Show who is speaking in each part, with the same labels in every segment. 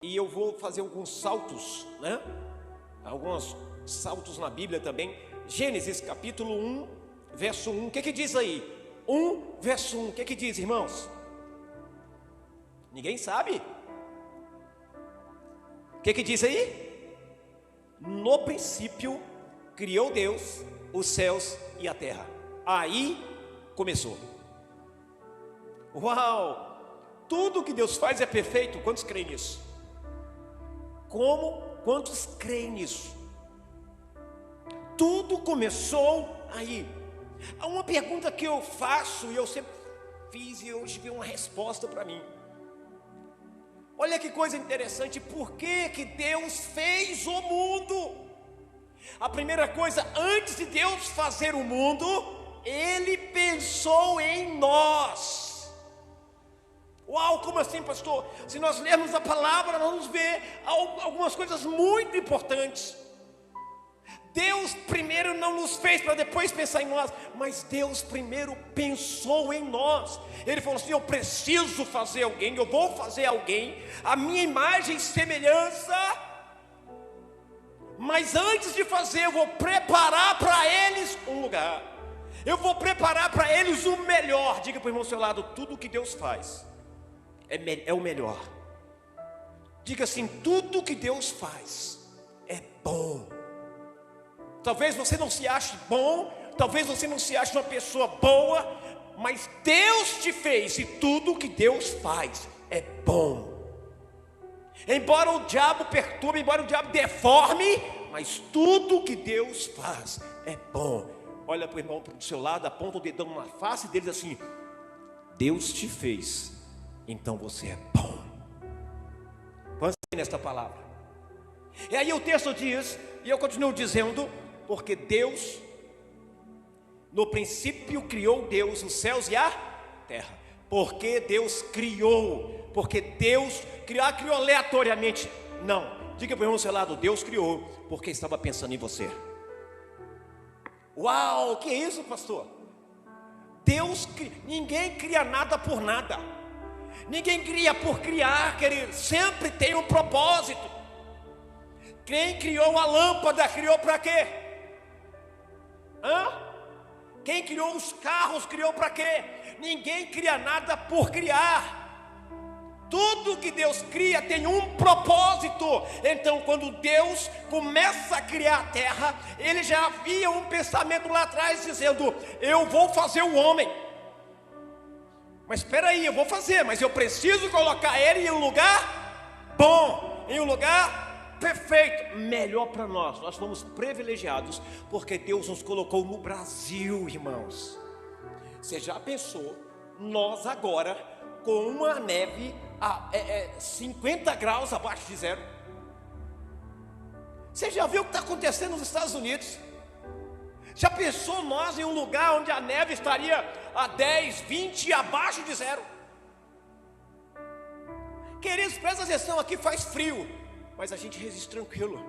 Speaker 1: E eu vou fazer alguns saltos, né? Alguns saltos na Bíblia também. Gênesis capítulo 1, verso 1. O que diz aí? 1, verso 1. O que diz, irmãos? Ninguém sabe? O que diz aí? No princípio criou Deus os céus e a terra. Aí começou. Uau! Tudo que Deus faz é perfeito. Quantos creem nisso? Quantos creem nisso? Tudo começou aí. Há uma pergunta que eu faço e eu sempre fiz e hoje veio uma resposta para mim. Olha que coisa interessante, por que Deus fez o mundo? A primeira coisa, antes de Deus fazer o mundo, Ele pensou em nós. Uau, como assim, pastor? Se nós lermos a palavra, nós vamos ver algumas coisas muito importantes. Deus primeiro não nos fez para depois pensar em nós, mas Deus primeiro pensou em nós. Ele falou assim: eu preciso fazer alguém, eu vou fazer alguém, a minha imagem e semelhança. Mas antes de fazer, eu vou preparar para eles um lugar. Eu vou preparar para eles o melhor. Diga para o irmão ao seu lado: tudo que Deus faz é o melhor. Diga assim: tudo que Deus faz é bom. Talvez você não se ache bom, talvez você não se ache uma pessoa boa, mas Deus te fez, e tudo que Deus faz é bom. Embora o diabo perturbe, embora o diabo deforme, mas tudo que Deus faz é bom. Olha para o irmão do seu lado, aponta o dedão na face dele assim: Deus te fez, então você é bom. Vamos nesta palavra. E aí o texto diz, e eu continuo dizendo, porque Deus, no princípio criou Deus os céus e a terra. Porque Deus criou, porque Deus criou aleatoriamente. Não, diga para o irmão ao seu lado: Deus criou, porque estava pensando em você. Uau, que é isso, pastor? Ninguém cria nada por nada. Ninguém cria por criar, querido. Sempre tem um propósito. Quem criou a lâmpada, criou para quê? Quem criou os carros, criou para quê? Ninguém cria nada por criar. Tudo que Deus cria tem um propósito. Então, quando Deus começa a criar a terra, Ele já havia um pensamento lá atrás dizendo: eu vou fazer o homem. Mas espera aí, eu vou fazer, mas eu preciso colocar ele em um lugar bom, em um lugar perfeito, melhor para nós. Nós fomos privilegiados porque Deus nos colocou no Brasil, irmãos. Você já pensou, nós agora com uma neve a 50 graus abaixo de zero? Você já viu o que está acontecendo nos Estados Unidos? Já pensou nós em um lugar onde a neve estaria a 10, 20 abaixo de zero? Queridos, presta atenção, aqui faz frio, mas a gente resiste tranquilo.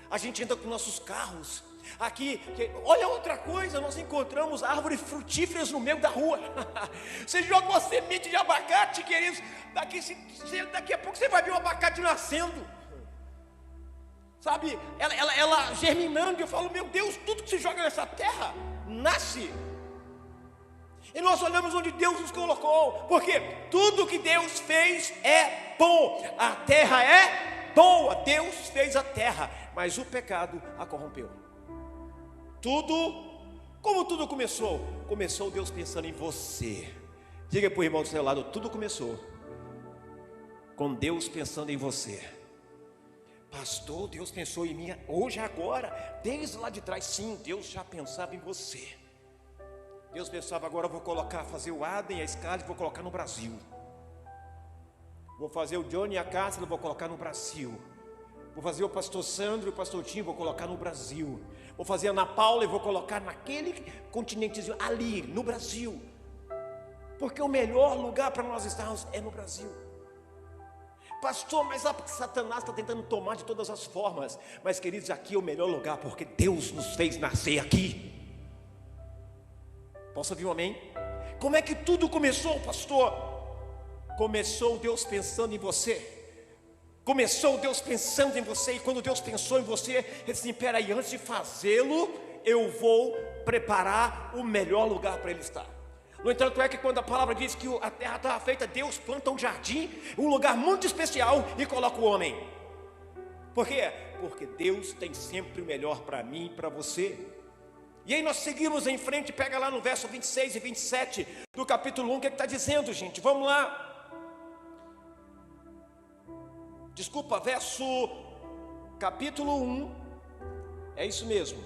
Speaker 1: A gente anda com nossos carros. Aqui, olha outra coisa, nós encontramos árvores frutíferas no meio da rua. Você joga uma semente de abacate, queridos, daqui a pouco você vai ver o abacate nascendo. Sabe, ela germinando. Eu falo: meu Deus, tudo que se joga nessa terra nasce. E nós olhamos onde Deus nos colocou, porque tudo que Deus fez é bom. A terra é boa, Deus fez a terra, mas o pecado a corrompeu. Como tudo começou? Começou Deus pensando em você. Diga para o irmão do seu lado: tudo começou com Deus pensando em você. Pastor, Deus pensou em mim hoje, agora, desde lá de trás. Sim, Deus já pensava em você. Deus pensava: agora eu vou fazer o Adam e a Scarlett, vou colocar no Brasil. Vou fazer o Johnny e a Cássia, vou colocar no Brasil. Vou fazer o pastor Sandro e o pastor Tim, vou colocar no Brasil. Vou fazer a Ana Paula e vou colocar naquele continentezinho ali, no Brasil. Porque o melhor lugar para nós estarmos é no Brasil. Pastor, mas Satanás está tentando tomar de todas as formas. Mas, queridos, aqui é o melhor lugar, porque Deus nos fez nascer aqui. Posso ouvir um amém? Como é que tudo começou, pastor? Começou Deus pensando em você. Começou Deus pensando em você, e quando Deus pensou em você, Ele disse: peraí, antes de fazê-lo, eu vou preparar o melhor lugar para ele estar. No entanto, é que quando a palavra diz que a terra estava feita, Deus planta um jardim, um lugar muito especial, e coloca o homem. Por quê? Porque Deus tem sempre o melhor para mim e para você. E aí nós seguimos em frente, pega lá no verso 26 e 27 do capítulo 1, o que está dizendo, gente? Vamos lá. Desculpa, capítulo 1, é isso mesmo,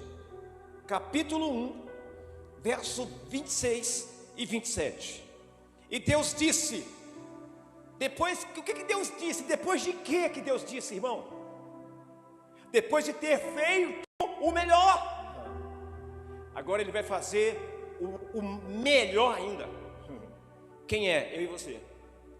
Speaker 1: capítulo 1, verso 26 e 27. E Deus disse, depois, o que Deus disse? Depois de que Deus disse, irmão? Depois de ter feito o melhor, agora Ele vai fazer o melhor ainda. Quem é? Eu e você.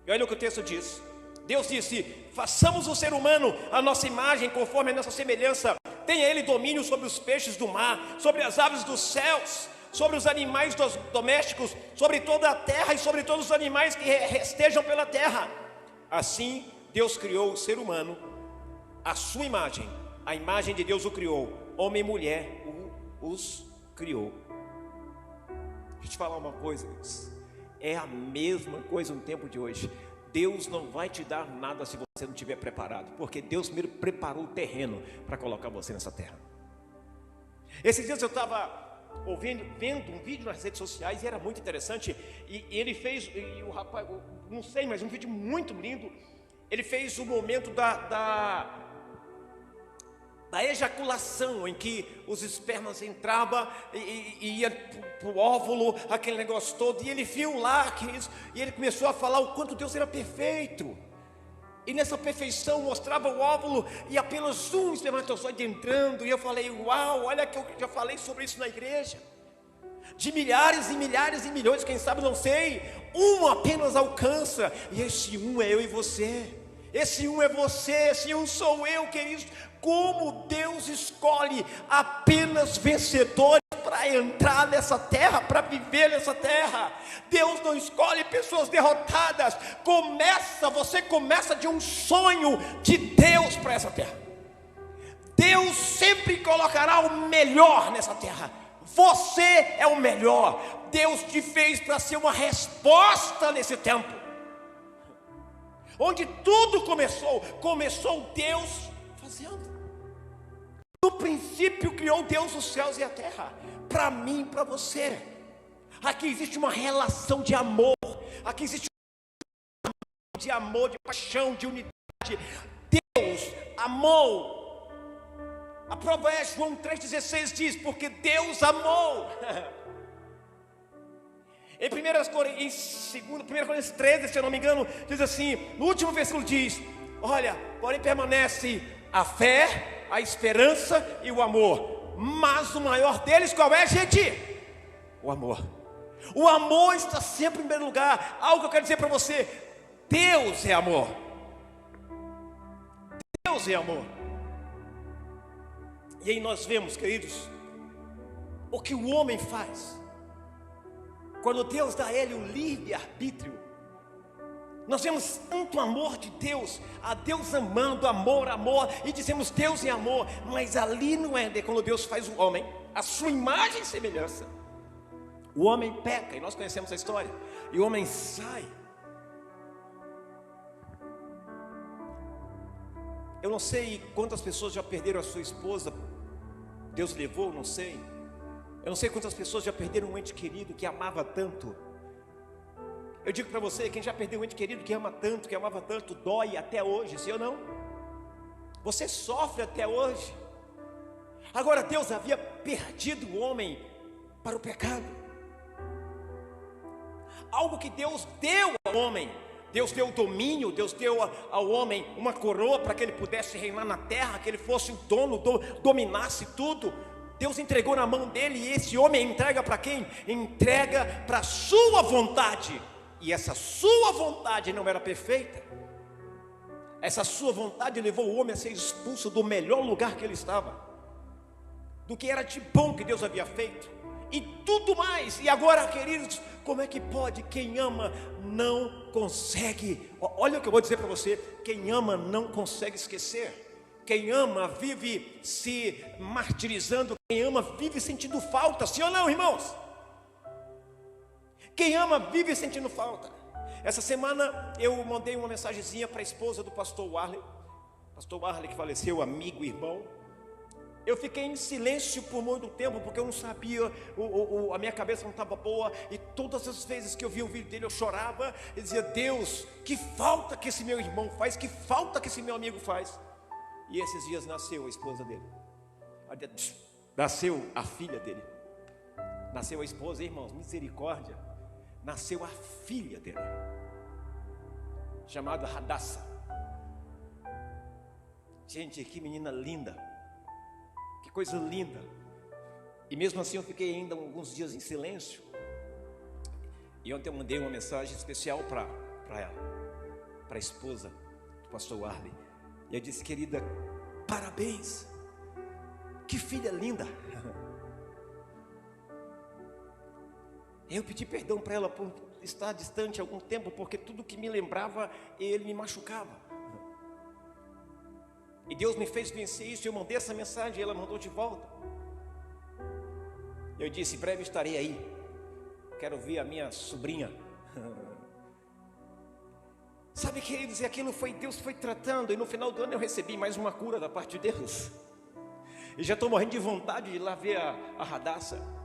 Speaker 1: E olha o que o texto diz. Deus disse: façamos o ser humano a nossa imagem, conforme a nossa semelhança. Tenha ele domínio sobre os peixes do mar, sobre as aves dos céus, sobre os animais domésticos, sobre toda a terra e sobre todos os animais que estejam pela terra. Assim Deus criou o ser humano, a sua imagem, a imagem de Deus o criou, homem e mulher os criou. Deixa eu te falar uma coisa, é a mesma coisa no tempo de hoje. Deus não vai te dar nada se você não estiver preparado, porque Deus primeiro preparou o terreno para colocar você nessa terra. Esses dias eu estava vendo um vídeo nas redes sociais, e era muito interessante, e ele fez, e o rapaz, não sei, mas um vídeo muito lindo. Ele fez o momento da ejaculação, em que os espermas entravam e ia para o óvulo, aquele negócio todo, e ele viu lá, e ele começou a falar o quanto Deus era perfeito, e nessa perfeição mostrava o óvulo, e apenas um espermatozoide entrando, e eu falei: uau, olha que eu já falei sobre isso na igreja, de milhares e milhares e milhões, quem sabe, não sei, um apenas alcança, e esse um é eu e você. Esse um é você, esse um sou eu, queridos. Como Deus escolhe apenas vencedores para entrar nessa terra, para viver nessa terra. Deus não escolhe pessoas derrotadas. Você começa de um sonho de Deus para essa terra. Deus sempre colocará o melhor nessa terra. Você é o melhor. Deus te fez para ser uma resposta nesse tempo. Onde tudo começou Deus fazendo. No princípio criou Deus os céus e a terra, para mim e para você. Aqui existe uma relação de amor, aqui existe uma relação de amor, de paixão, de unidade. Deus amou. A prova é João 3,16 diz: porque Deus amou. Em 1 Coríntios 13, se eu não me engano, diz assim, no último versículo diz: olha, porém permanece a fé, a esperança e o amor, mas o maior deles qual é, gente? O amor. O amor está sempre em primeiro lugar. Algo que eu quero dizer para você: Deus é amor. Deus é amor. E aí nós vemos, queridos, o que o homem faz quando Deus dá a ele o livre-arbítrio. Nós vemos tanto amor de Deus, a Deus amando, amor, e dizemos Deus é amor, mas ali no Éden, quando Deus faz o homem, a sua imagem e semelhança, o homem peca, e nós conhecemos a história, e o homem sai. Eu não sei quantas pessoas já perderam a sua esposa, Deus levou, não sei. Eu não sei quantas pessoas já perderam um ente querido que amava tanto. Eu digo para você, quem já perdeu um ente querido que ama tanto, que amava tanto, dói até hoje, sim ou não? Você sofre até hoje. Agora Deus havia perdido o homem para o pecado. Algo que Deus deu ao homem. Deus deu o domínio, Deus deu ao homem uma coroa para que ele pudesse reinar na terra, que ele fosse o dono, dominasse tudo. Deus entregou na mão dele, e esse homem entrega para quem? Entrega para a sua vontade. E essa sua vontade não era perfeita. Essa sua vontade levou o homem a ser expulso do melhor lugar que ele estava, do que era de bom que Deus havia feito. e tudo mais. E agora, queridos, como é que pode? Quem ama não consegue. Olha o que eu vou dizer para você: quem ama não consegue esquecer. Quem ama vive se martirizando. Quem ama vive sentindo falta. Sim ou não, irmãos? Quem ama vive sentindo falta. Essa semana eu mandei uma mensagenzinha para a esposa do pastor Warley que faleceu, amigo, irmão. Eu fiquei em silêncio por muito tempo, porque eu não sabia, a minha cabeça não estava boa. E todas as vezes que eu via o vídeo dele eu chorava. Eu dizia: Deus, que falta que esse meu irmão faz, que falta que esse meu amigo faz. E esses dias nasceu a esposa dele, nasceu a filha dele, nasceu a esposa, irmãos, misericórdia. Nasceu a filha dele, chamada Hadassah. Gente, que menina linda, que coisa linda. E mesmo assim eu fiquei ainda alguns dias em silêncio. E ontem eu mandei uma mensagem especial para ela, para a esposa do pastor Warley. E eu disse: querida, parabéns, que filha linda. Eu pedi perdão para ela por estar distante há algum tempo, porque tudo que me lembrava, ele me machucava. E Deus me fez vencer isso. Eu mandei essa mensagem e ela mandou de volta. Eu disse: em breve estarei aí, quero ver a minha sobrinha. Sabe, queridos, e aquilo foi, Deus foi tratando. E no final do ano eu recebi mais uma cura da parte de Deus. E já estou morrendo de vontade de ir lá ver a Hadassah.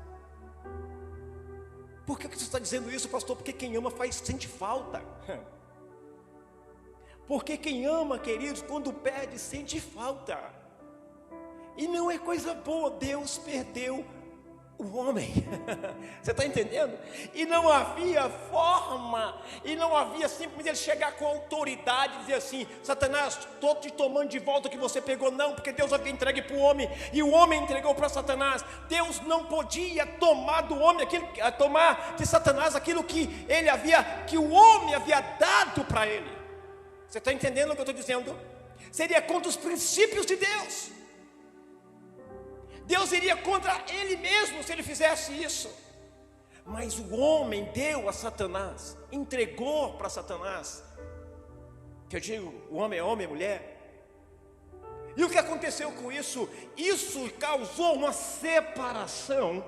Speaker 1: Por que você está dizendo isso, pastor? Porque quem ama sente falta. Porque quem ama, queridos, quando perde, sente falta. E não é coisa boa. Deus perdeu o homem. Você está entendendo? E não havia forma, e não havia simplesmente ele chegar com autoridade e dizer assim: Satanás, estou te tomando de volta o que você pegou. Não, porque Deus havia entregue para o homem, e o homem entregou para Satanás. Deus não podia tomar do homem tomar de Satanás aquilo que o homem havia dado para ele. Você está entendendo o que eu estou dizendo? Seria contra os princípios de Deus. Deus iria contra ele mesmo se ele fizesse isso. Mas o homem deu a Satanás, entregou para Satanás. Que eu digo, o homem é homem, mulher. E o que aconteceu com isso? Isso causou uma separação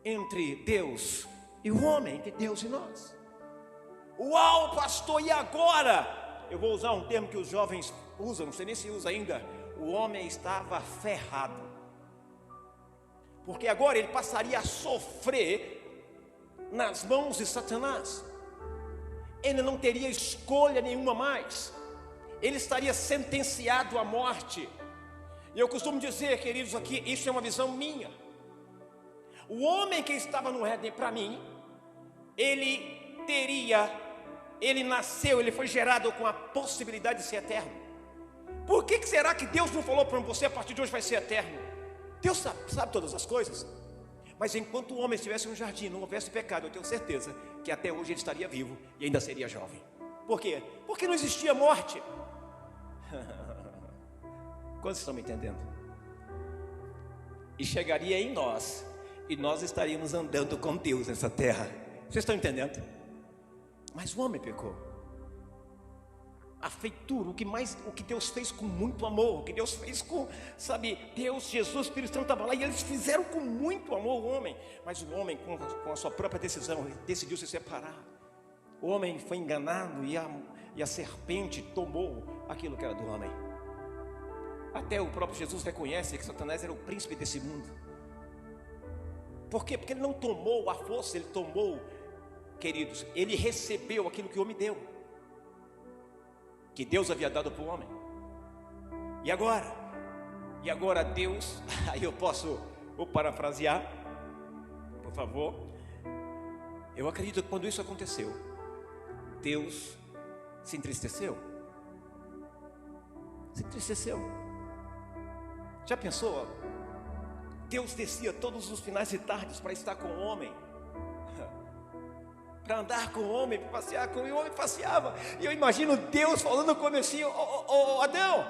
Speaker 1: entre Deus e o homem, entre Deus e nós. Uau, pastor, e agora? Eu vou usar um termo que os jovens usam, não sei nem se usa ainda. O homem estava ferrado. Porque agora ele passaria a sofrer nas mãos de Satanás. Ele não teria escolha nenhuma mais. Ele estaria sentenciado à morte. E eu costumo dizer, queridos, aqui, isso é uma visão minha. O homem que estava no Éden, para mim, ele nasceu, ele foi gerado com a possibilidade de ser eterno. Por que será que Deus não falou para você: a partir de hoje vai ser eterno? Deus sabe todas as coisas. Mas enquanto o homem estivesse no jardim, não houvesse pecado, eu tenho certeza que até hoje ele estaria vivo e ainda seria jovem. Por quê? Porque não existia morte. Quantos estão me entendendo? E chegaria em nós, e nós estaríamos andando com Deus nessa terra. Vocês estão entendendo? Mas o homem pecou. A feitura, o que Deus fez com muito amor, o que Deus fez com, Deus, Jesus, Espírito Santo estava lá, e eles fizeram com muito amor o homem. Mas o homem, com a sua própria decisão, ele decidiu se separar. O homem foi enganado e a serpente tomou aquilo que era do homem. Até o próprio Jesus reconhece que Satanás era o príncipe desse mundo. Por quê? Porque ele não tomou a força, ele tomou, queridos, ele recebeu aquilo que o homem deu, que Deus havia dado para o homem. E agora Deus, aí vou parafrasear, por favor. Eu acredito que quando isso aconteceu, Deus se entristeceu. Já pensou? Deus descia todos os finais de tarde para estar com o homem, para andar com o homem, para passear com o homem, passeava. E eu imagino Deus falando com ele assim: Adão,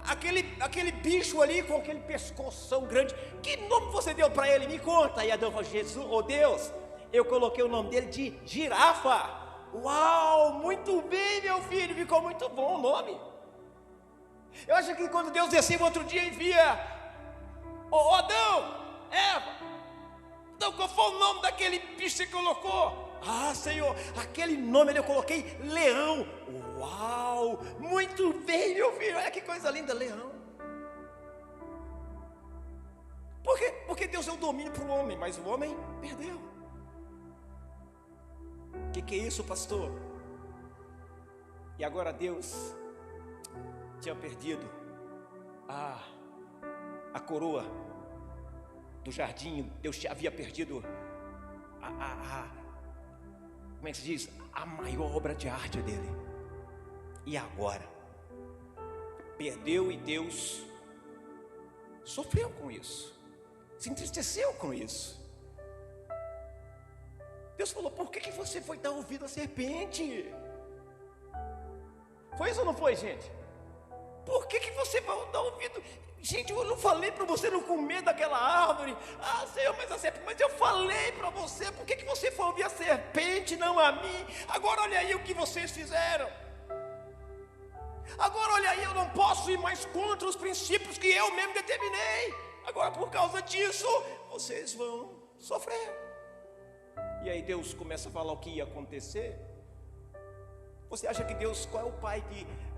Speaker 1: aquele bicho ali com aquele pescoção grande, que nome você deu para ele? Me conta. E Adão falou: Jesus, oh Deus, eu coloquei o nome dele de girafa. Uau, muito bem, meu filho, ficou muito bom o nome. Eu acho que quando Deus desceu no outro dia e via: ô Adão, Eva, então qual foi o nome daquele bicho que você colocou? Ah, Senhor, aquele nome eu coloquei leão. Uau, muito bem, meu filho, olha que coisa linda, leão. Por quê? Porque Deus deu domínio para o homem, mas o homem perdeu. O que é isso, pastor? E agora Deus tinha perdido a coroa do jardim. Deus havia perdido como é que se diz? A maior obra de arte dele. E agora? Perdeu, e Deus sofreu com isso, se entristeceu com isso. Deus falou: por que você foi dar ouvido à serpente? Foi isso ou não foi, gente? Por que você vai dar ouvido? Gente, eu não falei para você não comer daquela árvore. Ah, Senhor, mas a serpente, mas eu falei para você. Por que você foi ouvir a serpente, não a mim? Agora olha aí o que vocês fizeram. Agora olha aí, eu não posso ir mais contra os princípios que eu mesmo determinei. Agora por causa disso, vocês vão sofrer. E aí Deus começa a falar o que ia acontecer. Você acha que Deus, qual é o pai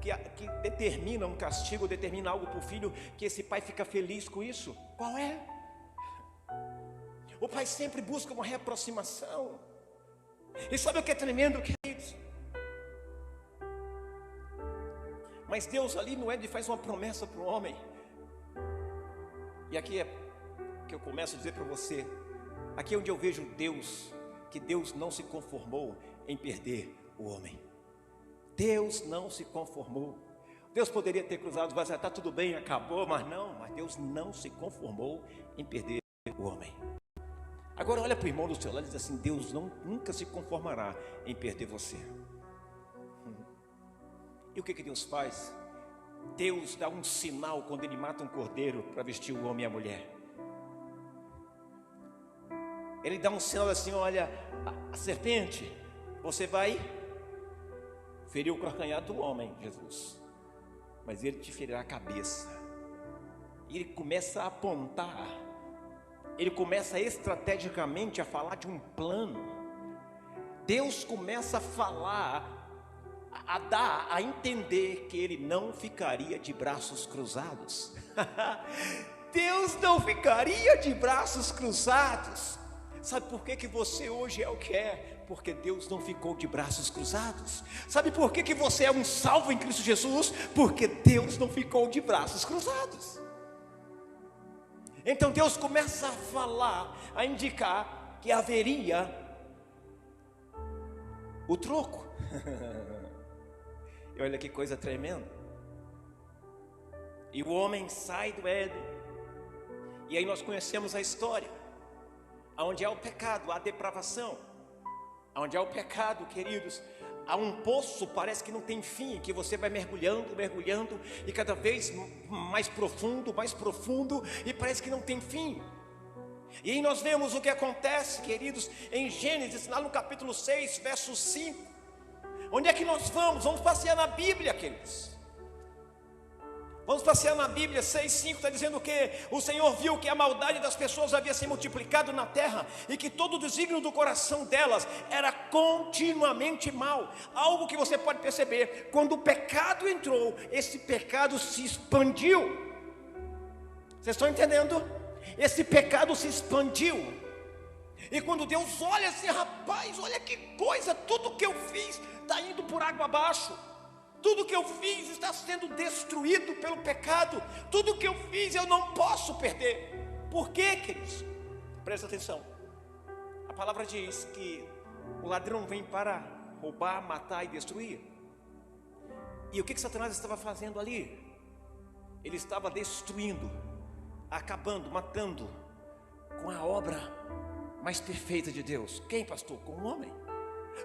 Speaker 1: que determina um castigo, determina algo para o filho, que esse pai fica feliz com isso? Qual é? O pai sempre busca uma reaproximação. E sabe o que é tremendo, queridos? Mas Deus ali no Éden faz uma promessa para o homem. E aqui é que eu começo a dizer para você. Aqui é onde eu vejo Deus, que Deus não se conformou em perder o homem. Deus não se conformou. Deus poderia ter cruzado os braços, está tudo bem, acabou, mas não. Mas Deus não se conformou em perder o homem. Agora olha para o irmão do seu lado e diz assim: Deus nunca se conformará em perder você. E o que Deus faz? Deus dá um sinal quando Ele mata um cordeiro para vestir o homem e a mulher. Ele dá um sinal assim: olha, a serpente, você vai ferir o calcanhar do homem, Jesus, mas ele te ferirá a cabeça. E ele começa a apontar, ele começa estrategicamente a falar de um plano. Deus começa a falar, a dar a entender que ele não ficaria de braços cruzados. Deus não ficaria de braços cruzados. Sabe por que você hoje é o que é? Porque Deus não ficou de braços cruzados. Sabe por que você é um salvo em Cristo Jesus? Porque Deus não ficou de braços cruzados. Então Deus começa a falar, a indicar que haveria o troco. E olha que coisa tremenda. E o homem sai do Éden. E aí nós conhecemos a história. Onde há o pecado, há a depravação. Onde há o pecado, queridos, há um poço, parece que não tem fim, que você vai mergulhando, mergulhando, e cada vez mais profundo, e parece que não tem fim. E aí nós vemos o que acontece, queridos, em Gênesis, lá no capítulo 6, verso 5. Onde é que nós vamos? Vamos passear na Bíblia, queridos. Vamos passear na Bíblia. 6,5 está dizendo que o Senhor viu que a maldade das pessoas havia se multiplicado na terra, e que todo o desígnio do coração delas era continuamente mal. Algo que você pode perceber: quando o pecado entrou, esse pecado se expandiu. Vocês estão entendendo? Esse pecado se expandiu. E quando Deus olha assim: rapaz, olha que coisa, tudo que eu fiz está indo por água abaixo. Tudo que eu fiz está sendo destruído pelo pecado. Tudo que eu fiz eu não posso perder. Por quê, queridos? Presta atenção. A palavra diz que o ladrão vem para roubar, matar e destruir. E o que Satanás estava fazendo ali? Ele estava destruindo, acabando, matando com a obra mais perfeita de Deus. Quem, pastor? Com o homem.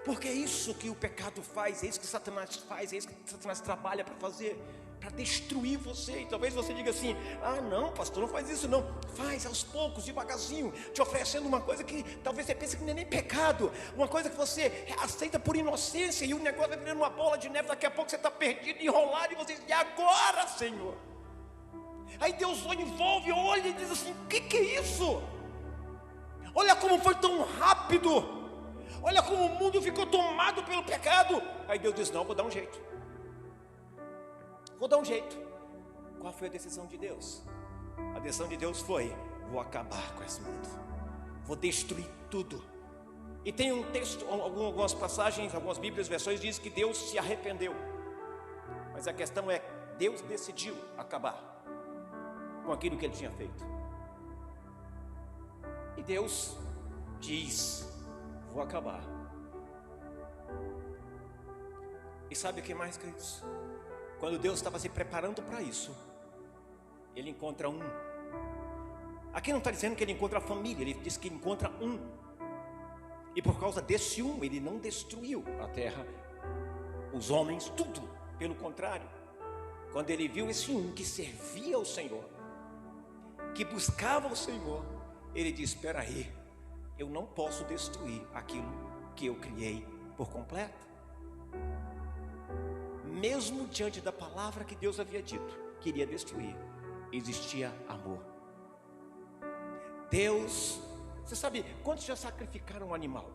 Speaker 1: Porque é isso que o pecado faz, é isso que Satanás faz, é isso que Satanás trabalha para fazer. para destruir você. E talvez você diga assim: ah não, pastor, não faz isso não. Faz aos poucos, devagarzinho, te oferecendo uma coisa que talvez você pense que não é nem pecado, uma coisa que você aceita por inocência, e o negócio vai virando uma bola de neve. Daqui a pouco você está perdido, enrolado, e você diz: e agora, Senhor? Aí Deus envolve, olha e diz assim: o que é isso? Olha como foi tão rápido, olha como o mundo ficou tomado pelo pecado. Aí Deus diz: não, vou dar um jeito. Vou dar um jeito. Qual foi a decisão de Deus? A decisão de Deus foi: vou acabar com esse mundo, vou destruir tudo. E tem um texto, algumas passagens, algumas bíblias, versões dizem que Deus se arrependeu. Mas a questão é, Deus decidiu acabar com aquilo que ele tinha feito. E Deus diz: vou acabar. E sabe o que mais, queridos? Quando Deus estava se preparando para isso, ele encontra um. Aqui não está dizendo que ele encontra a família, ele diz que encontra um. E por causa desse um, ele não destruiu a terra, os homens, tudo. Pelo contrário, quando ele viu esse um que servia ao Senhor, que buscava o Senhor, ele disse: espera aí, eu não posso destruir aquilo que eu criei por completo. Mesmo diante da palavra que Deus havia dito que iria destruir, existia amor. Deus, você sabe quantos já sacrificaram um animal?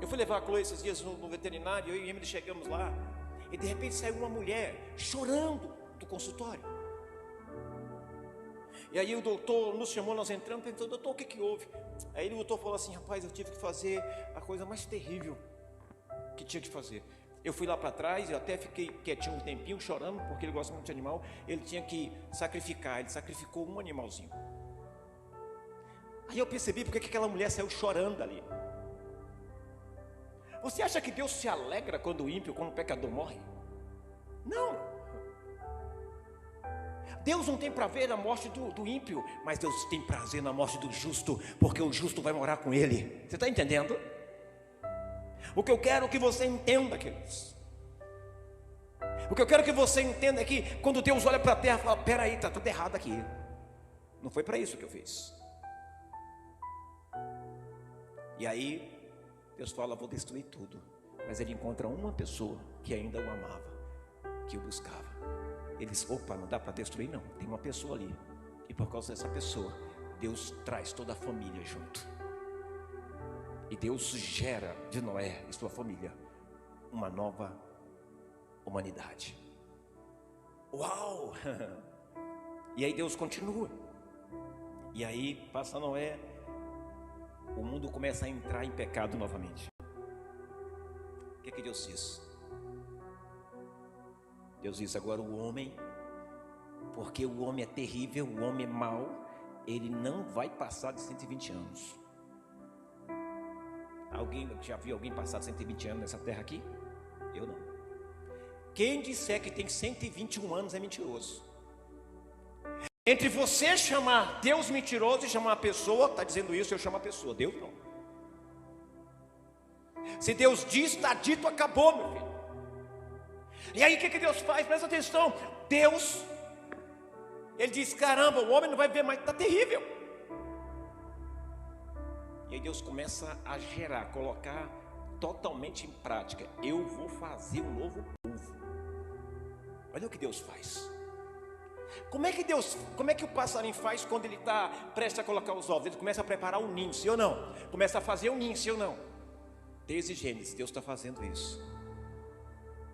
Speaker 1: Eu fui levar a Chloe esses dias no veterinário, eu e Emily chegamos lá, e de repente saiu uma mulher chorando do consultório. E aí o doutor nos chamou, nós entramos, perguntou: doutor, o que houve? Aí o doutor falou assim: rapaz, eu tive que fazer a coisa mais terrível que tinha que fazer. Eu fui lá para trás, eu até fiquei quietinho um tempinho, chorando, porque ele gosta muito de animal. Ele tinha que sacrificar, ele sacrificou um animalzinho. Aí eu percebi porque que aquela mulher saiu chorando ali. Você acha que Deus se alegra quando o ímpio, quando o pecador morre? Não. Deus não tem prazer na morte do ímpio, mas Deus tem prazer na morte do justo, porque o justo vai morar com ele. Você está entendendo? O que eu quero que você entenda, queridos, o que eu quero que você entenda é que quando Deus olha para a terra, fala: peraí, está tudo errado aqui. Não foi para isso que eu fiz. E aí Deus fala: vou destruir tudo. Mas ele encontra uma pessoa que ainda o amava, que o buscava. Ele diz: opa, não dá para destruir não, tem uma pessoa ali. E por causa dessa pessoa, Deus traz toda a família junto. E Deus gera de Noé e sua família uma nova humanidade. Uau! E aí Deus continua. E aí passa Noé, o mundo começa a entrar em pecado novamente. O que Deus diz? Deus diz: agora o homem, porque o homem é terrível, o homem é mau, ele não vai passar de 120 anos. Alguém já viu alguém passar de 120 anos nessa terra aqui? Eu não. Quem disser que tem 121 anos é mentiroso. Entre você chamar Deus mentiroso e chamar a pessoa, está dizendo isso, eu chamo a pessoa, Deus não. Se Deus diz, está dito, acabou, meu filho. E aí o que Deus faz? Presta atenção. Deus, ele diz: caramba, o homem não vai ver mais, está terrível. E aí Deus começa a gerar, colocar totalmente em prática: eu vou fazer um novo povo. Olha o que Deus faz. Como é que o passarinho faz quando ele está prestes a colocar os ovos? Ele começa a preparar um ninho, sim ou não? Começa a fazer um ninho, sim ou não? Desde Gênesis, Deus está fazendo isso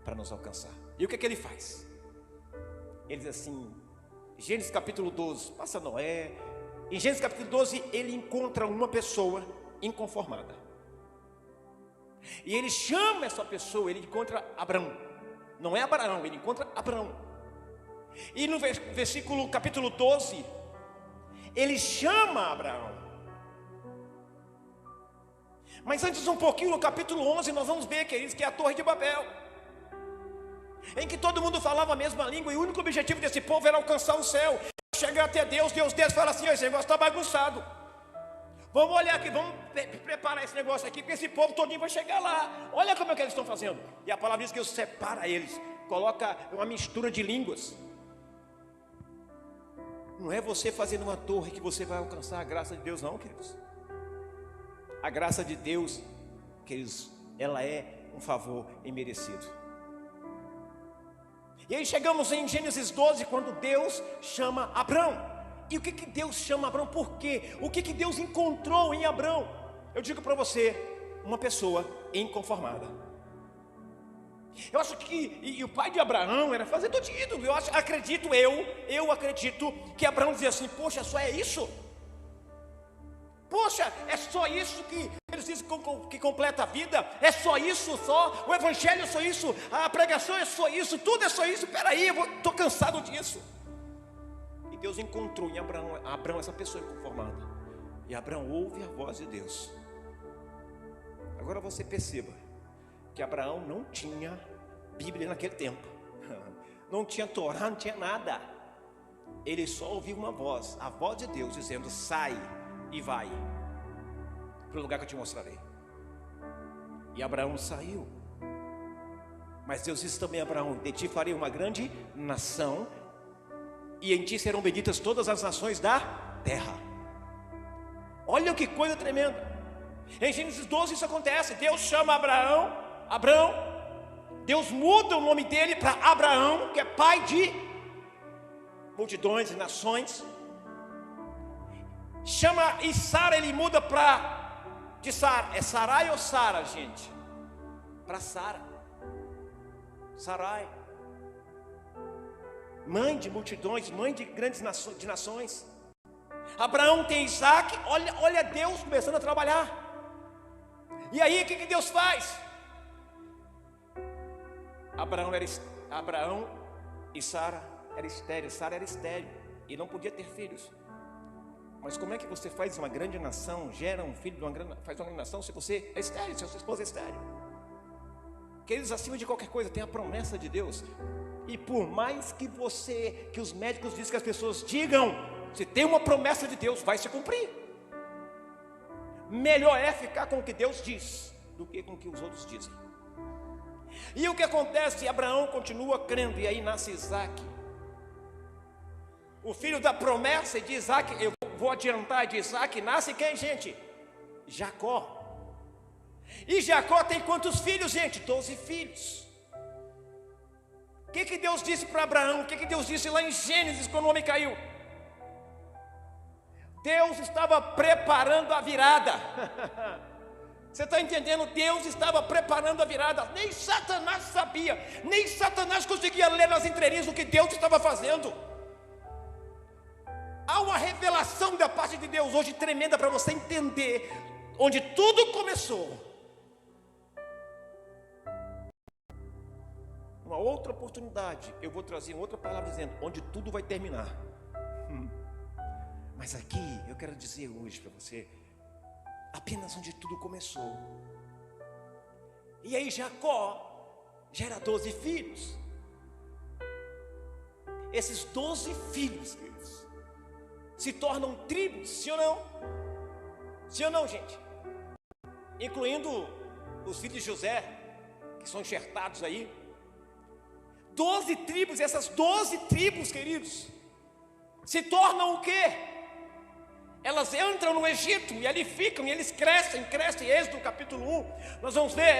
Speaker 1: para nos alcançar. E o que ele faz? Ele diz assim, Gênesis capítulo 12, passa Noé. Em Gênesis capítulo 12, ele encontra uma pessoa inconformada. E ele chama essa pessoa, ele encontra Abrão. Não é Abraão, ele encontra Abrão. E no versículo capítulo 12, ele chama Abraão. Mas antes um pouquinho, no capítulo 11, nós vamos ver, queridos, que é a Torre de Babel, em que todo mundo falava a mesma língua, e o único objetivo desse povo era alcançar o céu, chegar até Deus. Deus fala assim: esse negócio está bagunçado, vamos olhar aqui, vamos preparar esse negócio aqui, porque esse povo todinho vai chegar lá. Olha como é que eles estão fazendo. E a palavra diz que Deus separa eles, coloca uma mistura de línguas. Não é você fazendo uma torre que você vai alcançar a graça de Deus, não, queridos. A graça de Deus, queridos, ela é um favor imerecido. E aí chegamos em Gênesis 12, quando Deus chama Abrão. E o que Deus chama Abrão? Por quê? O que Deus encontrou em Abrão? Eu digo para você, uma pessoa inconformada. Eu acho que e o pai de Abraão era fazedor de ídolo. Eu acredito que Abraão dizia assim: poxa, só é isso? Poxa, é só isso que eles dizem que completa a vida? É só isso só? O evangelho é só isso? A pregação é só isso? Tudo é só isso? Peraí, eu estou cansado disso. E Deus encontrou em Abraão essa pessoa inconformada. E Abraão ouve a voz de Deus. Agora você perceba que Abraão não tinha Bíblia naquele tempo. Não tinha Torá, não tinha nada. Ele só ouviu uma voz, a voz de Deus dizendo: sai e vai para o lugar que eu te mostrarei. E Abraão saiu. Mas Deus disse também a Abraão: de ti farei uma grande nação, e em ti serão benditas todas as nações da terra. Olha que coisa tremenda. Em Gênesis 12 isso acontece. Deus chama Abraão. Deus muda o nome dele para Abraão, que é pai de multidões e nações. Chama e Sara, ele muda de Sara. É Sarai ou Sara, gente? Para Sara. Sarai. Mãe de multidões, mãe de grandes nações. Abraão tem Isaac. Olha Deus começando a trabalhar. E aí o que Deus faz? Abraão e Sara era estéril. Sara era estéril e não podia ter filhos. Mas como é que você faz uma grande nação, gera um filho faz uma grande nação se você é estéril, se a sua esposa é estéril? Queridos, acima de qualquer coisa tem a promessa de Deus. E por mais que os médicos dizem, que as pessoas digam, se tem uma promessa de Deus, vai se cumprir. Melhor é ficar com o que Deus diz do que com o que os outros dizem. E o que acontece? Abraão continua crendo, e aí nasce Isaac, o filho da promessa. E de Isaac, eu vou adiantar, de Isaac nasce quem, gente? Jacó. E Jacó tem quantos filhos, gente? 12 filhos. O que Deus disse para Abraão? O que Deus disse lá em Gênesis, quando o homem caiu? Deus estava preparando a virada. Você está entendendo? Deus estava preparando a virada. Nem Satanás sabia, nem Satanás conseguia ler nas entrelinhas o que Deus estava fazendo. Há uma revelação da parte de Deus hoje tremenda para você entender onde tudo começou. Uma outra oportunidade, eu vou trazer outra palavra dizendo onde tudo vai terminar. Mas aqui eu quero dizer hoje para você apenas onde tudo começou. E aí Jacó gera 12 filhos. Esses 12 filhos, queridos, se tornam tribos, sim ou não? Sim ou não, gente? Incluindo os filhos de José, que são enxertados aí. 12 tribos, essas 12 tribos, queridos, se tornam o quê? Elas entram no Egito e ali ficam, e eles crescem. Êxodo capítulo 1, nós vamos ver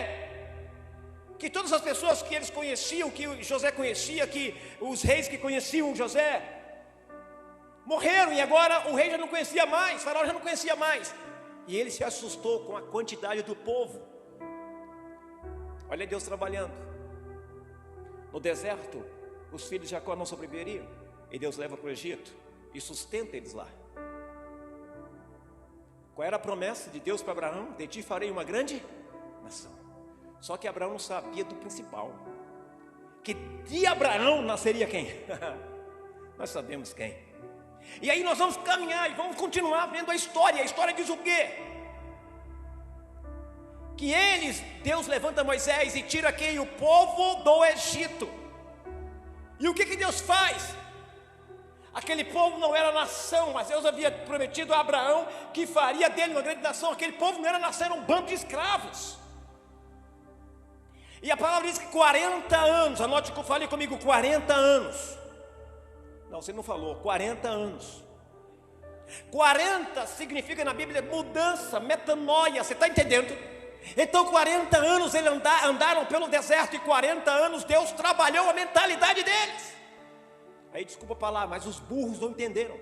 Speaker 1: que todas as pessoas que eles conheciam, que José conhecia, que os reis que conheciam José, morreram, e agora o rei já não conhecia mais, Faraó já não conhecia mais, e ele se assustou com a quantidade do povo. Olha Deus trabalhando. No deserto, os filhos de Jacó não sobreviveriam, e Deus leva para o Egito e sustenta eles lá. Qual era a promessa de Deus para Abraão? De ti farei uma grande nação. Só que Abraão não sabia do principal, que de Abraão nasceria quem? Nós sabemos quem. E aí nós vamos caminhar e vamos continuar vendo a história. A história diz o quê? Que Deus levanta Moisés e tira quem? O povo do Egito. E o que Deus faz? Aquele povo não era nação, mas Deus havia prometido a Abraão que faria dele uma grande nação. Aquele povo não era nação, era um bando de escravos. E a palavra diz que 40 anos, anote que eu falei comigo, 40 anos. Não, você não falou, 40 anos. 40 significa na Bíblia mudança, metanoia, você está entendendo? Então 40 anos eles andaram pelo deserto, e 40 anos Deus trabalhou a mentalidade deles. Aí desculpa falar, mas os burros não entenderam.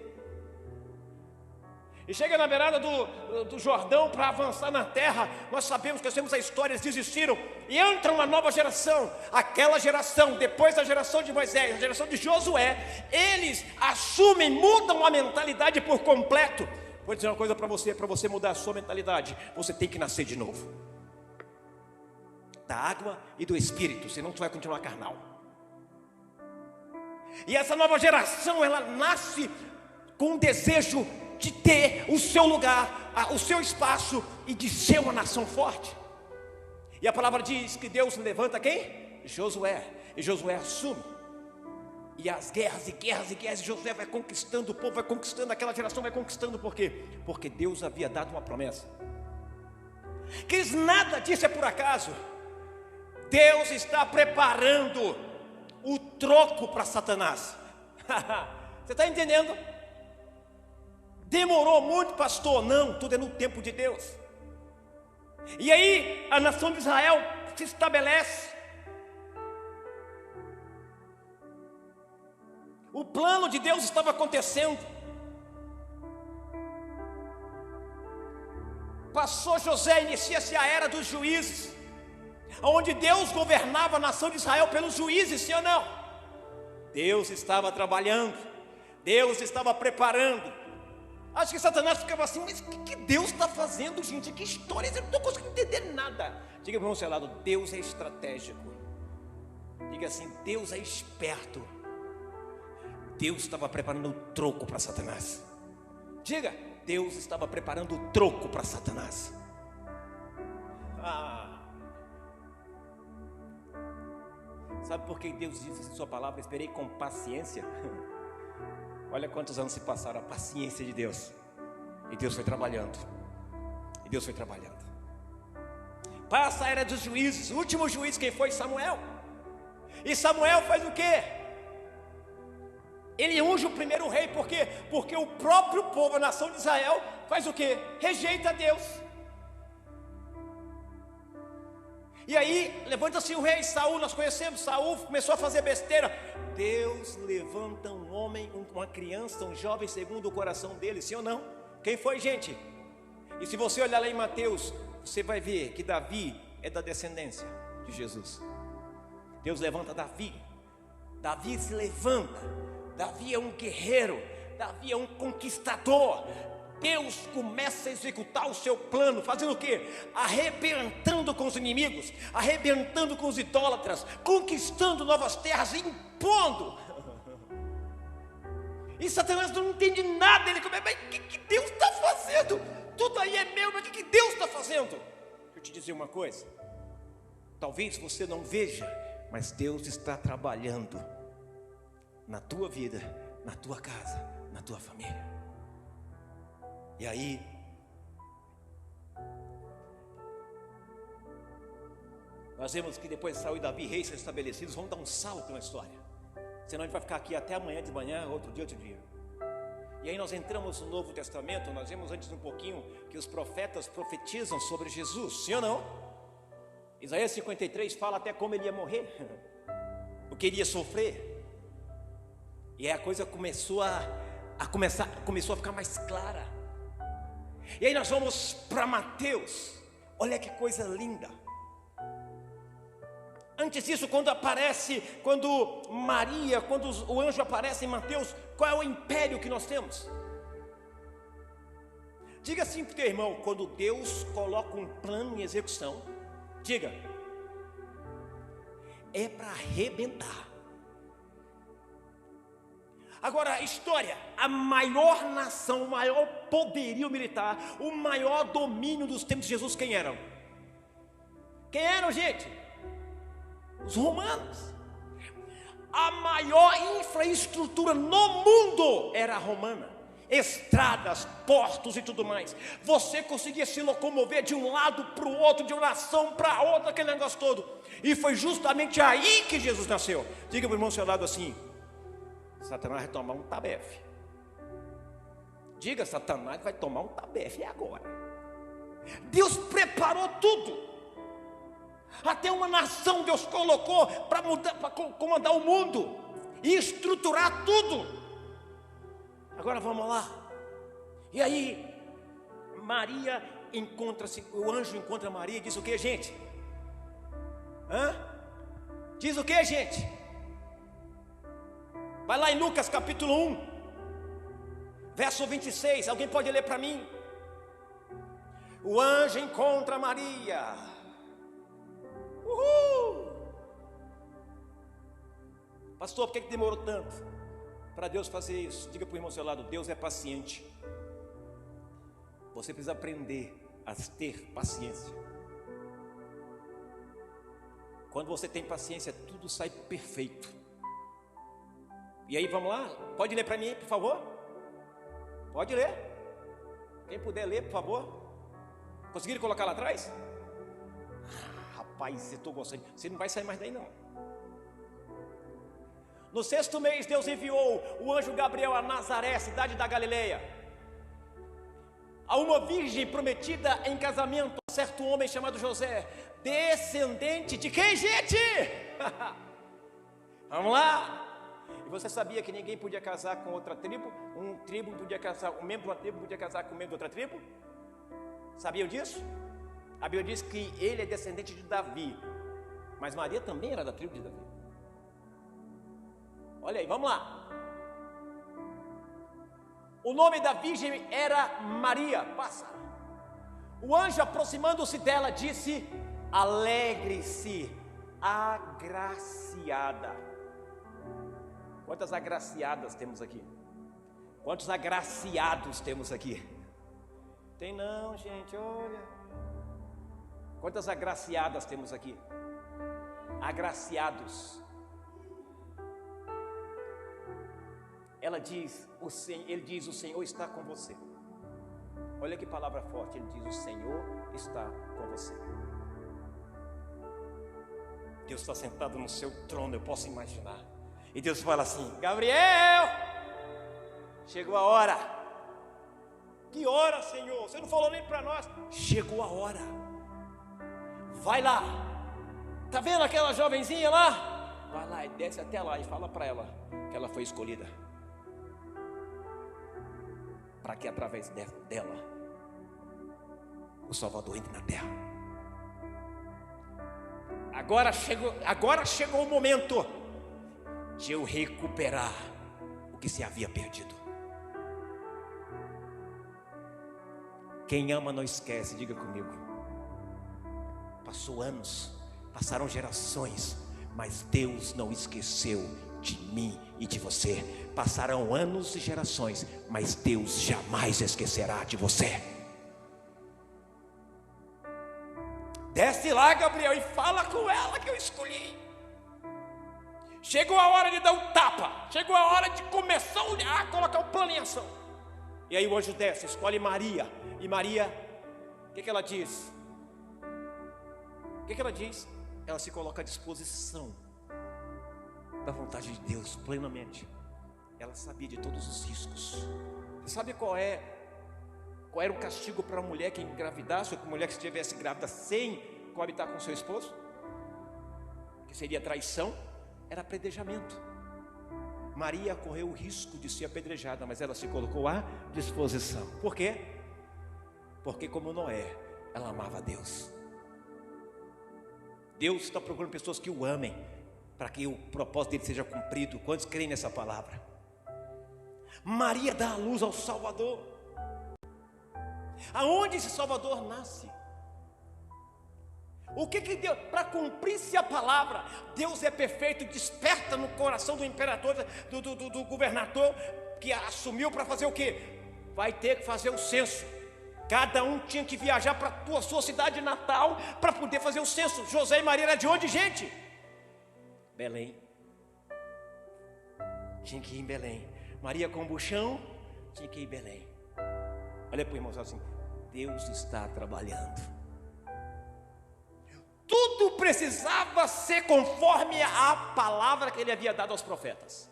Speaker 1: E chega na beirada do Jordão para avançar na terra. Nós sabemos, conhecemos a história, eles desistiram. E entra uma nova geração. Aquela geração, depois da geração de Moisés, a geração de Josué, eles assumem, mudam a mentalidade por completo. Vou dizer uma coisa para você mudar a sua mentalidade, você tem que nascer de novo. Da água e do Espírito, senão tu vai continuar carnal. E essa nova geração, ela nasce com um desejo de ter o seu lugar, o seu espaço e de ser uma nação forte. E a palavra diz que Deus levanta quem? Josué. E Josué assume. E as guerras, e Josué vai conquistando, o povo vai conquistando, aquela geração vai conquistando. Por quê? Porque Deus havia dado uma promessa. Que nada disso é por acaso. Deus está preparando o troco para Satanás. Você está entendendo? Demorou muito, pastor? Não, tudo é no tempo de Deus. E aí a nação de Israel se estabelece. O plano de Deus estava acontecendo. Passou José, inicia-se a era dos juízes, onde Deus governava a nação de Israel pelos juízes, sim ou não? Deus estava trabalhando, Deus estava preparando. Acho que Satanás ficava assim, mas o que Deus está fazendo, gente? Que história, eu não estou conseguindo entender nada. Diga para o seu lado, Deus é estratégico. Diga assim, Deus é esperto. Deus estava preparando o troco para Satanás. Diga, Deus estava preparando o troco para Satanás. Sabe por que Deus diz isso em sua palavra? Esperei com paciência. Olha quantos anos se passaram, a paciência de Deus. E Deus foi trabalhando. Passa a era dos juízes. O último juiz quem foi? Samuel. E Samuel faz o quê? Ele unge o primeiro rei. Por quê? Porque o próprio povo, a nação de Israel, faz o quê? Rejeita Deus. E aí levanta-se o rei Saul. Nós conhecemos, Saul começou a fazer besteira. Deus levanta um homem, uma criança, um jovem segundo o coração dele, sim ou não? Quem foi, gente? E se você olhar lá em Mateus, você vai ver que Davi é da descendência de Jesus. Deus levanta Davi. Davi se levanta. Davi é um guerreiro. Davi é um conquistador. Deus começa a executar o seu plano, fazendo o quê? Arrebentando com os inimigos, arrebentando com os idólatras, conquistando novas terras, impondo. E Satanás não entende nada. Ele começa, mas o que Deus está fazendo? Tudo aí é meu, mas o que Deus está fazendo? Deixa eu te dizer uma coisa. Talvez você não veja, mas Deus está trabalhando na tua vida, na tua casa, na tua família. E aí, nós vemos que depois de Saul e Davi, reis estabelecidos, vamos dar um salto na história. Senão a gente vai ficar aqui até amanhã de manhã, outro dia. E aí nós entramos no Novo Testamento. Nós vimos antes um pouquinho que os profetas profetizam sobre Jesus, sim ou não? Isaías 53 fala até como ele ia morrer, o que ele ia sofrer. E aí a coisa começou a ficar mais clara. E aí nós vamos para Mateus. Olha que coisa linda. Antes disso, quando o anjo aparece em Mateus, qual é o império que nós temos? Diga assim para o teu irmão, quando Deus coloca um plano em execução, diga, é para arrebentar. Agora a história, a maior nação, o maior poderio militar, o maior domínio dos tempos de Jesus, quem eram? Quem eram, gente? Os romanos. A maior infraestrutura no mundo era a romana. estradas, portos e tudo mais. Você conseguia se locomover de um lado para o outro, de uma nação para outra, aquele negócio todo. E foi justamente aí que Jesus nasceu. Diga para o irmão ao seu lado assim: Satanás vai tomar um tabefe. Diga: Satanás vai tomar um tabefe agora. Deus preparou tudo. Até uma nação Deus colocou para mudar, para comandar o mundo e estruturar tudo. Agora vamos lá. E aí Maria encontra-se, o anjo encontra Maria e diz o que, gente? Diz o que, gente? Vai lá em Lucas capítulo 1, verso 26. Alguém pode ler para mim? O anjo encontra Maria. Pastor, por que demorou tanto para Deus fazer isso? Diga para o irmão ao seu lado: Deus é paciente. Você precisa aprender a ter paciência. Quando você tem paciência, tudo sai perfeito. E aí, vamos lá? Pode ler para mim, por favor? Pode ler. Quem puder ler, por favor. Conseguiram colocar lá atrás? Rapaz, eu estou gostando. Você não vai sair mais daí não. No 6º mês, Deus enviou o anjo Gabriel a Nazaré, cidade da Galileia, a uma virgem prometida em casamento a certo homem chamado José, descendente de quem, gente? Vamos lá. E você sabia que ninguém podia casar com outra tribo? Um membro de uma tribo podia casar com um membro de outra tribo? Sabiam disso? A Bíblia diz que ele é descendente de Davi, mas Maria também era da tribo de Davi. Olha aí, vamos lá. O nome da virgem era Maria. Passa. O anjo, aproximando-se dela, disse: alegre-se, agraciada. Quantas agraciadas temos aqui? Quantos agraciados temos aqui? Tem não, gente, olha. Quantas agraciadas temos aqui? Agraciados. Ele diz: o Senhor está com você. Olha que palavra forte. Ele diz: o Senhor está com você. Deus está sentado no seu trono, eu posso imaginar. E Deus fala assim: Gabriel, chegou a hora. Que hora, Senhor? Você não falou nem para nós. Chegou a hora. Vai lá. Tá vendo aquela jovenzinha lá? Vai lá e desce até lá e fala para ela que ela foi escolhida, para que através dela o Salvador entre na terra. Agora chegou o momento de eu recuperar o que se havia perdido. Quem ama não esquece, diga comigo. Passou anos, passaram gerações, mas Deus não esqueceu de mim e de você. Passarão anos e gerações, mas Deus jamais esquecerá de você. Desce lá, Gabriel, e fala com ela que eu escolhi. Chegou a hora de dar um tapa. Chegou a hora de começar a colocar o plano em ação. E aí o anjo desce, escolhe Maria. E Maria, o que ela diz? O que ela diz? Ela se coloca à disposição da vontade de Deus plenamente. Ela sabia de todos os riscos. Você sabe qual era o castigo para uma mulher que engravidasse, ou para uma mulher que estivesse grávida sem coabitar com seu esposo? Que seria traição? Era apedrejamento. Maria correu o risco de ser apedrejada, mas ela se colocou à disposição. Por quê? Porque como Noé, ela amava a Deus. Deus está procurando pessoas que o amem, para que o propósito dele seja cumprido. Quantos creem nessa palavra? Maria dá a luz ao Salvador. Aonde esse Salvador nasce? O que Deus, para cumprir-se a palavra, Deus é perfeito, desperta no coração do imperador, do governador, que assumiu para fazer o quê? Vai ter que fazer o censo. Cada um tinha que viajar para a sua cidade natal para poder fazer o censo. José e Maria era de onde, gente? Belém. Tinha que ir em Belém. Maria com o buchão, tinha que ir em Belém. Olha para o irmão assim: Deus está trabalhando. Tudo precisava ser conforme a palavra que ele havia dado aos profetas.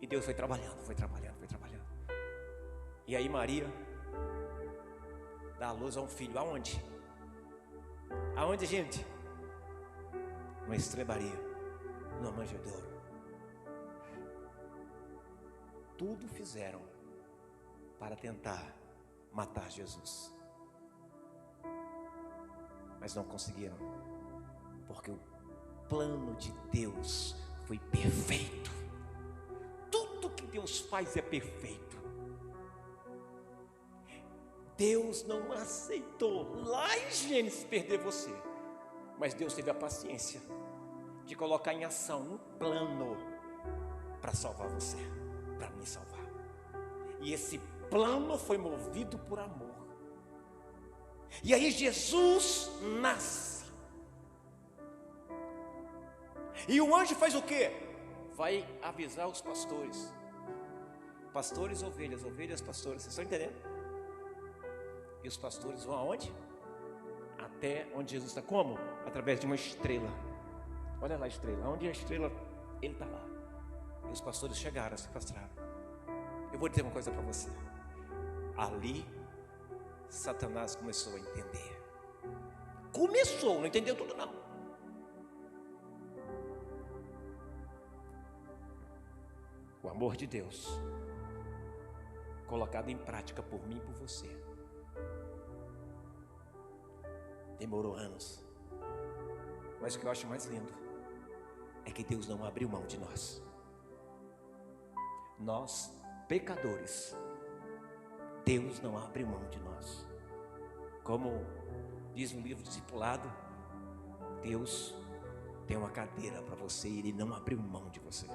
Speaker 1: E Deus foi trabalhando, foi trabalhando, foi trabalhando. E aí Maria dá à luz a um filho. Aonde? Aonde, gente? Numa estrebaria, numa manjedoura. Tudo fizeram para tentar matar Jesus, mas não conseguiram, porque o plano de Deus foi perfeito. Tudo que Deus faz é perfeito. Deus não aceitou lá em Gênesis perder você, mas Deus teve a paciência de colocar em ação um plano para salvar você, para me salvar. E esse plano foi movido por amor. E aí Jesus nasce. E o anjo faz o quê? Vai avisar os pastores. Pastores, ovelhas, ovelhas, pastores. Vocês estão entendendo? E os pastores vão aonde? Até onde Jesus está. Como? Através de uma estrela. Olha lá a estrela. Onde é a estrela? Ele está lá. E os pastores chegaram, se prostraram. Eu vou dizer uma coisa para você. Ali, Satanás começou a entender. Começou, não entendeu tudo não. O amor de Deus, colocado em prática por mim e por você, demorou anos. Mas o que eu acho mais lindo é que Deus não abriu mão de nós. Nós, pecadores, Deus não abre mão de nós. Como diz no livro Discipulado, Deus tem uma cadeira para você e Ele não abriu mão de você.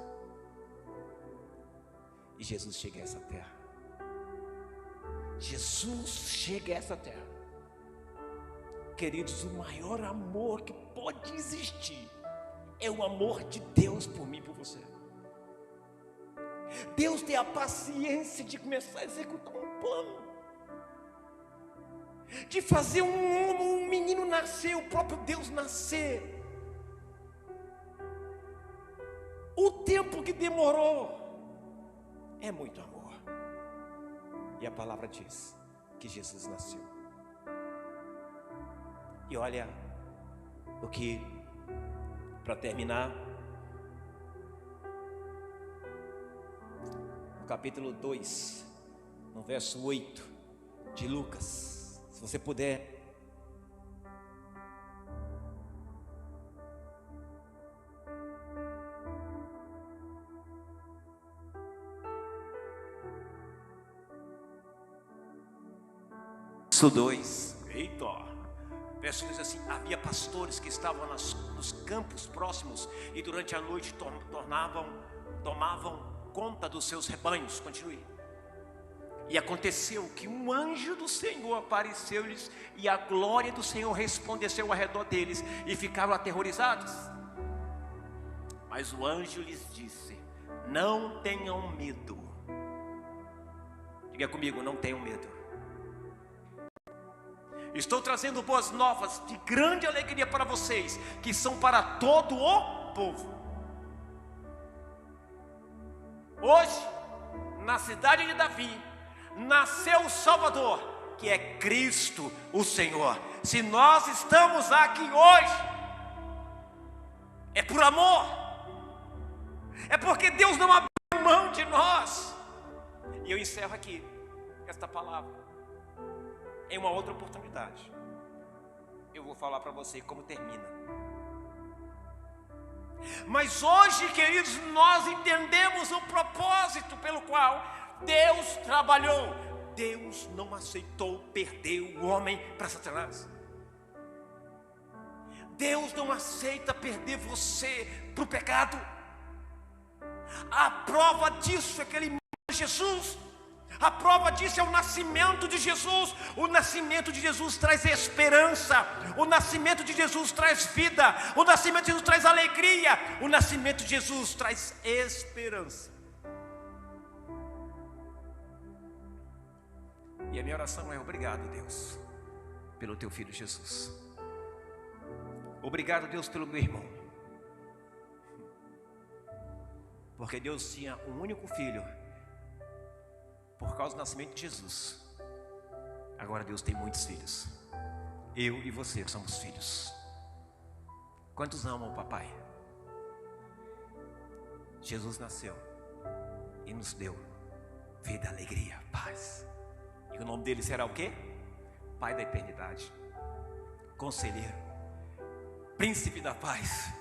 Speaker 1: E Jesus chega a essa terra. Jesus chega a essa terra. Queridos, o maior amor que pode existir é o amor de Deus por mim e por você. Deus tem a paciência de começar a executar um plano, de fazer um menino nascer, o próprio Deus nascer. O tempo que demorou é muito amor. E a palavra diz que Jesus nasceu. E olha o que, para terminar, no capítulo 2, no verso 8 de Lucas, se você puder. Verso 2, eita, verso 2 assim: havia pastores que estavam nos campos próximos e durante a noite tomavam conta dos seus rebanhos. Continue. E aconteceu que um anjo do Senhor apareceu-lhes e a glória do Senhor resplandeceu ao redor deles e ficaram aterrorizados. Mas o anjo lhes disse: não tenham medo. Diga comigo: não tenham medo. Estou trazendo boas novas de grande alegria para vocês, que são para todo o povo. Hoje, na cidade de Davi, nasceu o Salvador, que é Cristo o Senhor. Se nós estamos aqui hoje, é por amor, é porque Deus não abriu mão de nós. E eu encerro aqui esta palavra. Em uma outra oportunidade eu vou falar para você como termina. Mas hoje, queridos, nós entendemos o propósito pelo qual Deus trabalhou. Deus não aceitou perder o homem para Satanás. Deus não aceita perder você para o pecado. A prova disso é que Ele manda Jesus. A prova disso é o nascimento de Jesus. O nascimento de Jesus traz esperança. O nascimento de Jesus traz vida. O nascimento de Jesus traz alegria. O nascimento de Jesus traz esperança. E a minha oração é: obrigado, Deus, pelo teu filho Jesus. Obrigado, Deus, pelo meu irmão. Porque Deus tinha um único filho por causa do nascimento de Jesus. Agora Deus tem muitos filhos. Eu e você somos filhos. Quantos amam o papai? Jesus nasceu e nos deu vida, alegria, paz. E o nome dele será o quê? Pai da eternidade, Conselheiro, Príncipe da paz,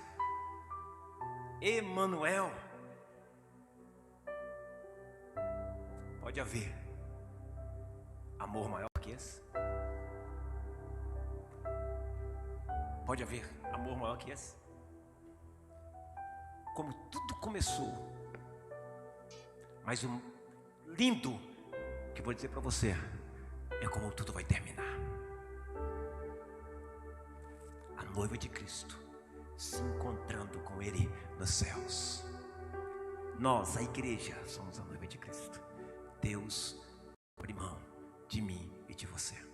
Speaker 1: Emanuel. Pode haver amor maior que esse? Pode haver amor maior que esse? Como tudo começou, mas o lindo que eu vou dizer para você é como tudo vai terminar. A noiva de Cristo se encontrando com Ele nos céus. Nós, a igreja, somos a noiva de Cristo. Deus abre mão de mim e de você.